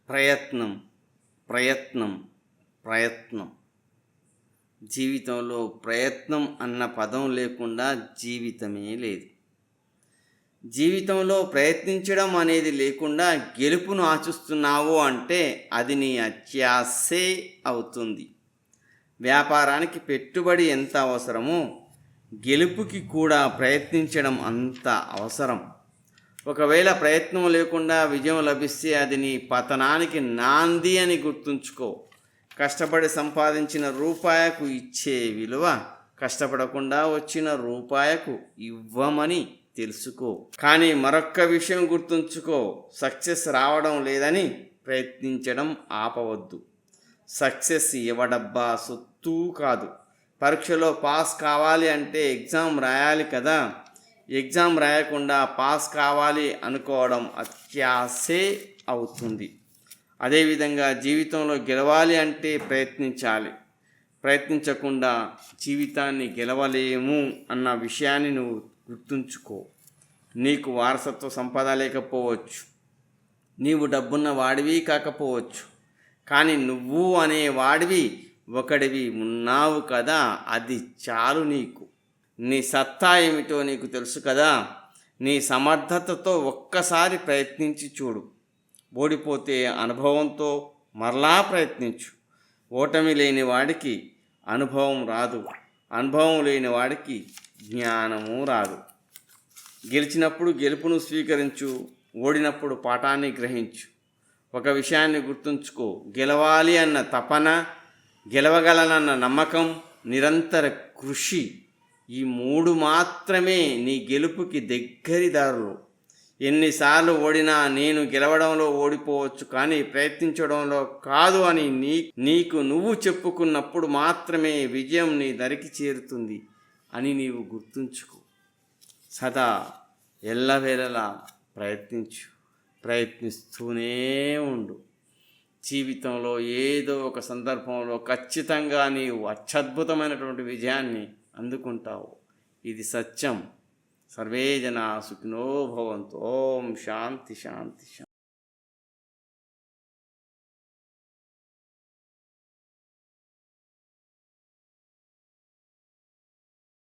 ప్రయత్నం ప్రయత్నం ప్రయత్నం. జీవితంలో ప్రయత్నం అన్న పదం లేకుండా జీవితమే లేదు. జీవితంలో ప్రయత్నించడం అనేది లేకుండా గెలుపును ఆశిస్తున్నావు అంటే అది నీ అత్యాశే అవుతుంది. వ్యాపారానికి పెట్టుబడి ఎంత అవసరమో గెలుపుకి కూడా ప్రయత్నించడం అంత అవసరం. ఒకవేళ ప్రయత్నం లేకుండా విజయం లభిస్తే అది నీ పతనానికి నాంది అని గుర్తుంచుకో. కష్టపడి సంపాదించిన రూపాయకు ఇచ్చే విలువ కష్టపడకుండా వచ్చిన రూపాయకు ఇవ్వమని తెలుసుకో. కానీ మరొక్క విషయం గుర్తుంచుకో, సక్సెస్ రావడం లేదని ప్రయత్నించడం ఆపవద్దు. సక్సెస్ ఎవడబ్బా సొత్తు కాదు. పరీక్షలో పాస్ కావాలి అంటే ఎగ్జామ్ రాయాలి కదా. ఎగ్జామ్ రాయకుండా పాస్ కావాలి అనుకోవడం అత్యాశే అవుతుంది. అదేవిధంగా జీవితంలో గెలవాలి అంటే ప్రయత్నించాలి. ప్రయత్నించకుండా జీవితాన్ని గెలవలేము అన్న విషయాన్ని నువ్వు గుర్తుంచుకో. నీకు వారసత్వ సంపద లేకపోవచ్చు, నీవు డబ్బున్న వాడివి కాకపోవచ్చు, కానీ నువ్వు అనే వాడివి ఒకడివి ఉన్నావు కదా, అది చాలు నీకు. నీ సత్తా ఏమిటో నీకు తెలుసు కదా. నీ సమర్థతతో ఒక్కసారి ప్రయత్నించి చూడు. ఓడిపోతే అనుభవంతో మరలా ప్రయత్నించు. ఓటమి లేని వాడికి అనుభవం రాదు, అనుభవం లేని వాడికి జ్ఞానము రాదు. గెలిచినప్పుడు గెలుపును స్వీకరించు, ఓడినప్పుడు పాఠాన్ని గ్రహించు. ఒక విషయాన్ని గుర్తుంచుకో, గెలవాలి అన్న తపన, గెలవగలనన్న నమ్మకం, నిరంతర కృషి, ఈ మూడు మాత్రమే నీ గెలుపుకి దగ్గరి దారులు. ఎన్నిసార్లు ఓడినా నేను గెలవడంలో ఓడిపోవచ్చు కానీ ప్రయత్నించడంలో కాదు అని నీకు నువ్వు చెప్పుకున్నప్పుడు మాత్రమే విజయం నీ దరికి చేరుతుంది అని నీవు గుర్తుంచుకో. సదా ఎల్లవేళలా ప్రయత్నించు, ప్రయత్నిస్తూనే ఉండు. జీవితంలో ఏదో ఒక సందర్భంలో ఖచ్చితంగా నీవు అత్యద్భుతమైనటువంటి విజయాన్ని అందుకుంటావు. ఇది సత్యం. సర్వే జనా సుఖినో భవంతు. ఓం శాంతి శాంతి శాంతి.